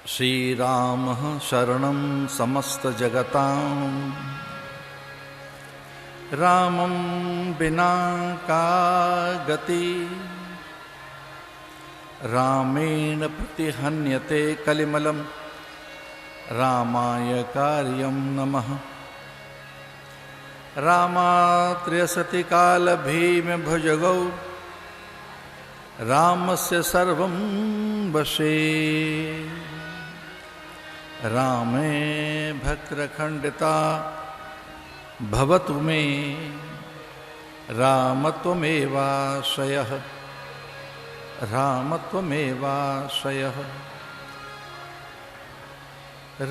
श्रीरामः शरणं समस्तजगतां रामं विना का गति रामेण प्रतिहन्यते कलिमलं रामाय कार्यं नमः। रामात्र्यसति कालभीमभुजगौ रामस्य सर्वं वशे रामे भक्तखंडिता भवतु मे रामत्वमेवाश्रयः रामत्वमेवाश्रयः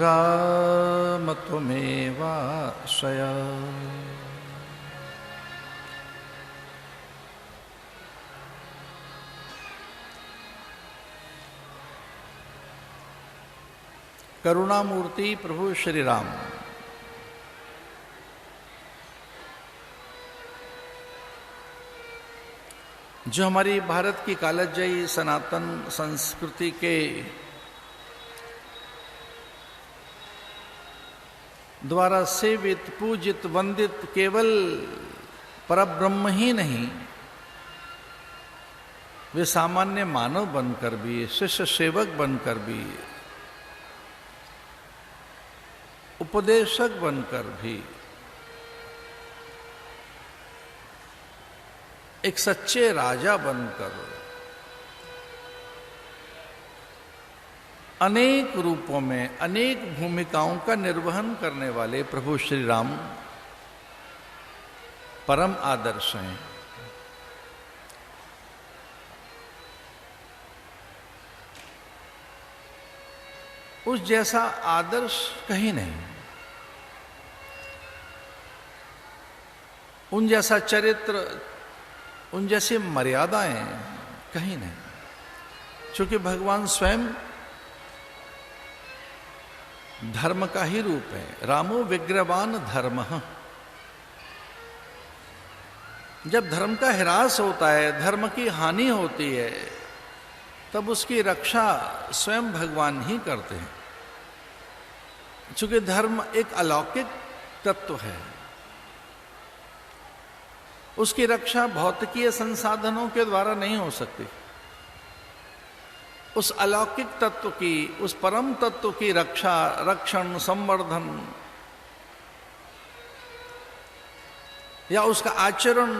रामत्वमेवाश्रयः। करुणामूर्ति प्रभु श्री राम जो हमारी भारत की कालजयी सनातन संस्कृति के द्वारा सेवित पूजित वंदित केवल परब्रह्म ही नहीं, वे सामान्य मानव बनकर भी, शिष्य सेवक बनकर भी, उपदेशक बनकर भी एक सच्चे राजा बनकर अनेक रूपों में अनेक भूमिकाओं का निर्वहन करने वाले प्रभु श्री राम परम आदर्श हैं। उस जैसा आदर्श कहीं नहीं, उन जैसा चरित्र, उन जैसी मर्यादाएं कहीं नहीं, क्योंकि भगवान स्वयं धर्म का ही रूप है। रामो विग्रहवान धर्मः। जब धर्म का ह्रास होता है, धर्म की हानि होती है, तब उसकी रक्षा स्वयं भगवान ही करते हैं, क्योंकि धर्म एक अलौकिक तत्व है। उसकी रक्षा भौतिकीय संसाधनों के द्वारा नहीं हो सकती। उस अलौकिक तत्व की, उस परम तत्व की रक्षा, रक्षण, संवर्धन या उसका आचरण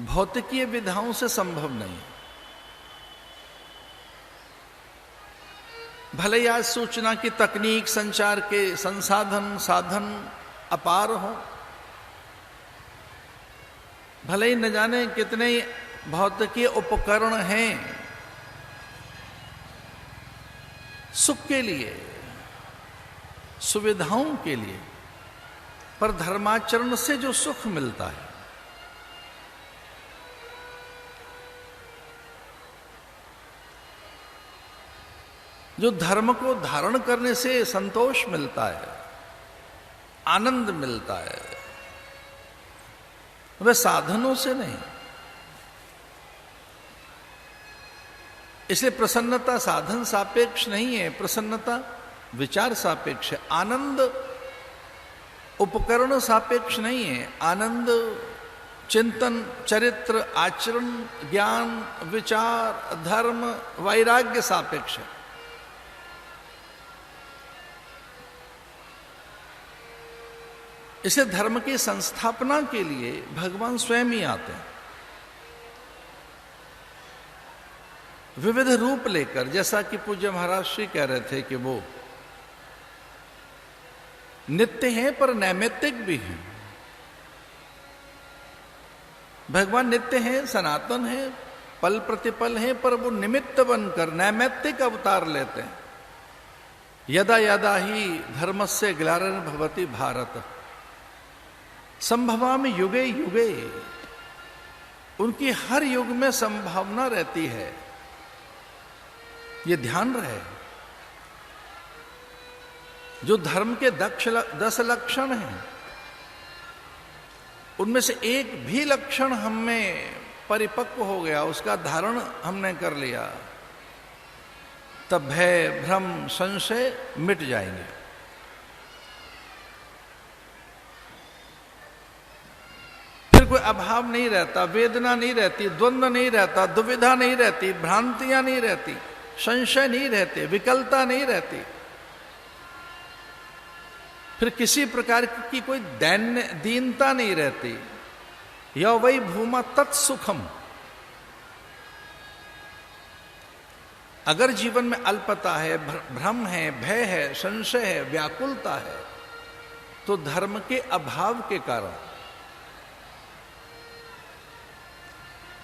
भौतिकीय विधाओं से संभव नहीं। भले ही आज सूचना की तकनीक, संचार के साधन अपार हो, भले ही न जाने कितने भौतिकीय उपकरण हैं सुख के लिए, सुविधाओं के लिए, पर धर्माचरण से जो सुख मिलता है, जो धर्म को धारण करने से संतोष मिलता है, आनंद मिलता है, वह साधनों से नहीं। इसलिए प्रसन्नता साधन सापेक्ष नहीं है, प्रसन्नता विचार सापेक्ष है। आनंद उपकरण सापेक्ष नहीं है, आनंद चिंतन, चरित्र, आचरण, ज्ञान, विचार, धर्म, वैराग्य सापेक्ष है। इसे धर्म की संस्थापना के लिए भगवान स्वयं ही आते हैं, विविध रूप लेकर। जैसा कि पूज्य महाराज श्री कह रहे थे कि वो नित्य हैं पर नैमित्तिक भी हैं। भगवान नित्य हैं, सनातन हैं, पल प्रतिपल हैं, पर वो निमित्त बनकर नैमित्तिक अवतार लेते हैं। यदा यदा ही धर्मस्य ग्लानिर्भवति भारत संभवामि युगे युगे। उनकी हर युग में संभावना रहती है, ये ध्यान रहे। जो धर्म के 10 लक्षण हैं, उनमें से एक भी लक्षण हम में परिपक्व हो गया, उसका धारण हमने कर लिया, तब भय, भ्रम, संशय मिट जाएंगे। फिर कोई अभाव नहीं रहता, वेदना नहीं रहती, द्वंद्व नहीं रहता, दुविधा नहीं रहती, भ्रांतियां नहीं रहती, संशय नहीं रहते, विकलता नहीं रहती। फिर किसी प्रकार की कोई दीनता नहीं रहती। या वही भूमा तत्सुखम। अगर जीवन में अल्पता है, भ्रम है, भय है, संशय है, व्याकुलता है, तो धर्म के अभाव के कारण।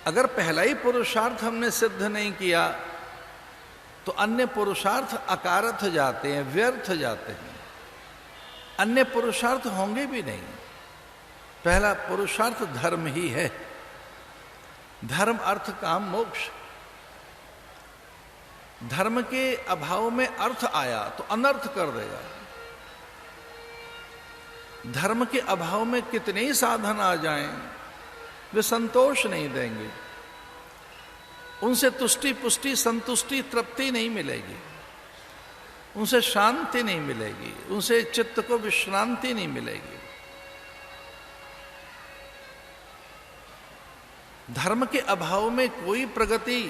अगर पहला ही पुरुषार्थ हमने सिद्ध नहीं किया तो अन्य पुरुषार्थ अकारथ जाते हैं, व्यर्थ जाते हैं, अन्य पुरुषार्थ होंगे भी नहीं। पहला पुरुषार्थ धर्म ही है। धर्म, अर्थ, काम, मोक्ष। धर्म के अभाव में अर्थ आया तो अनर्थ कर देगा। धर्म के अभाव में कितने ही साधन आ जाएं, वे संतोष नहीं देंगे। उनसे तुष्टि, पुष्टि, संतुष्टि, तृप्ति नहीं मिलेगी, उनसे शांति नहीं मिलेगी, उनसे चित्त को विश्रांति नहीं मिलेगी। धर्म के अभाव में कोई प्रगति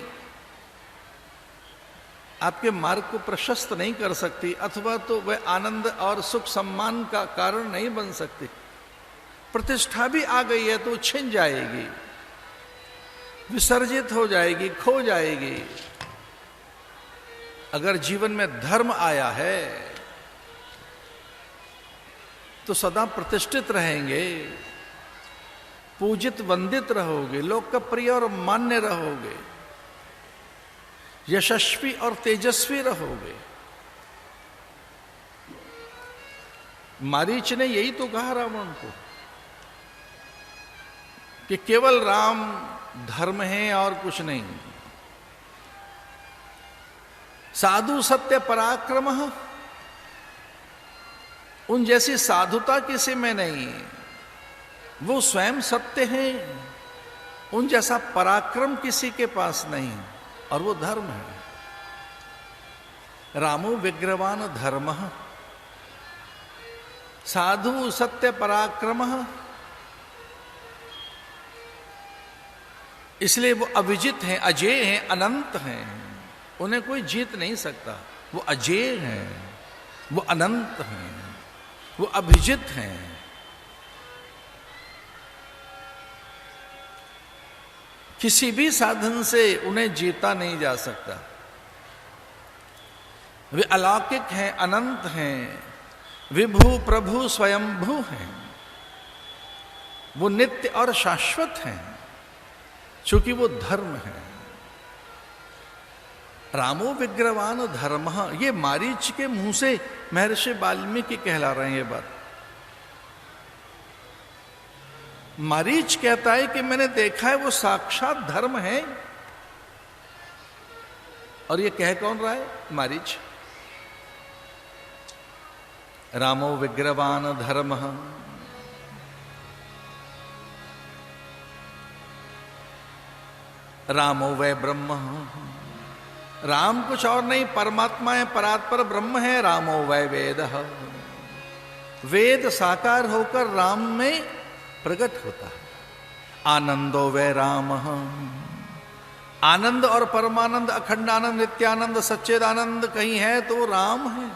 आपके मार्ग को प्रशस्त नहीं कर सकती, अथवा तो वह आनंद और सुख सम्मान का कारण नहीं बन सकती। प्रतिष्ठा भी आ गई है तो छिन जाएगी, विसर्जित हो जाएगी, खो जाएगी। अगर जीवन में धर्म आया है तो सदा प्रतिष्ठित रहेंगे, पूजित वंदित रहोगे, लोकप्रिय और मान्य रहोगे, यशस्वी और तेजस्वी रहोगे। मारीच ने यही तो कहा रावण को कि केवल राम धर्म है और कुछ नहीं। साधु सत्य पराक्रम, उन जैसी साधुता किसी में नहीं, वो स्वयं सत्य है। उन जैसा पराक्रम किसी के पास नहीं, और वो धर्म है। रामो विग्रहवान धर्म, साधु सत्य पराक्रम। इसलिए वो अविजित हैं, अजेय हैं, अनंत हैं, उन्हें कोई जीत नहीं सकता। वो अजेय हैं, वो अनंत हैं, वो अभिजित हैं। किसी भी साधन से उन्हें जीता नहीं जा सकता। वे अलौकिक हैं, अनंत हैं, विभु प्रभु स्वयंभू हैं। वो नित्य और शाश्वत हैं, चूंकि वो धर्म है। रामो विग्रहवान धर्म, ये मारीच के मुंह से महर्षि वाल्मीकि कहला रहे हैं ये बात। मारीच कहता है कि मैंने देखा है वो साक्षात धर्म है। और ये कह कौन रहा है? मारीच। रामो विग्रहवान धर्म, रामो वै ब्रह्म। राम कुछ और नहीं, परमात्मा है, परात्पर ब्रह्म है। रामो वै वेद, वेद साकार होकर राम में प्रकट होता है। आनंदो वै राम, आनंद और परमानंद, अखंडानंद, नित्यानंद, सच्चिदानंद कहीं है तो राम है।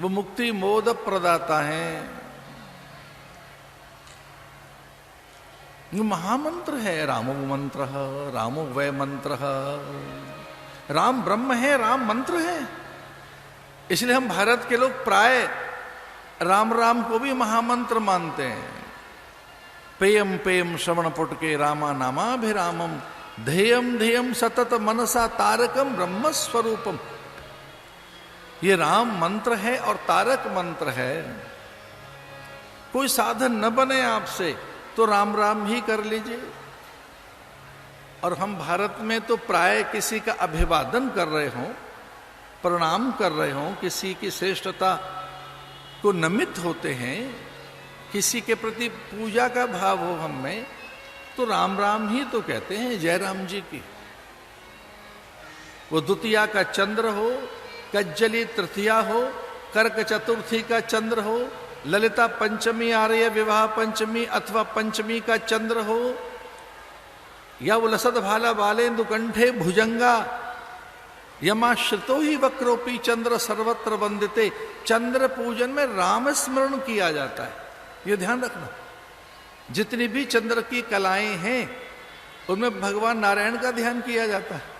वो मुक्ति मोद प्रदाता है, वो महामंत्र है। रामो मंत्र, रामो वै मंत्र। राम ब्रह्म है, राम मंत्र है। इसलिए हम भारत के लोग प्राय राम राम को भी महामंत्र मानते हैं। पेयम पेयम श्रवण पुटके रामा नामाभिरामम, ध्येयम ध्येयम सतत मनसा तारकम ब्रह्म स्वरूपम। ये राम मंत्र है और तारक मंत्र है। कोई साधन न बने आपसे तो राम राम ही कर लीजिए। और हम भारत में तो प्राय किसी का अभिवादन कर रहे हों, प्रणाम कर रहे हों, किसी की श्रेष्ठता को नमित होते हैं, किसी के प्रति पूजा का भाव हो हम में, तो राम राम ही तो कहते हैं। जय राम जी की। वो द्वितीया का चंद्र हो, कज्जली तृतीया हो, कर्क चतुर्थी का चंद्र हो, ललिता पंचमी आर्य विवाह पंचमी अथवा पंचमी का चंद्र हो, या वो लसद भाला बालेन्दु कंठे भुजंगा यमाश्रितो ही वक्रोपी चंद्र सर्वत्र वंदिते। चंद्र पूजन में राम स्मरण किया जाता है, ये ध्यान रखना। जितनी भी चंद्र की कलाएं हैं उनमें भगवान नारायण का ध्यान किया जाता है।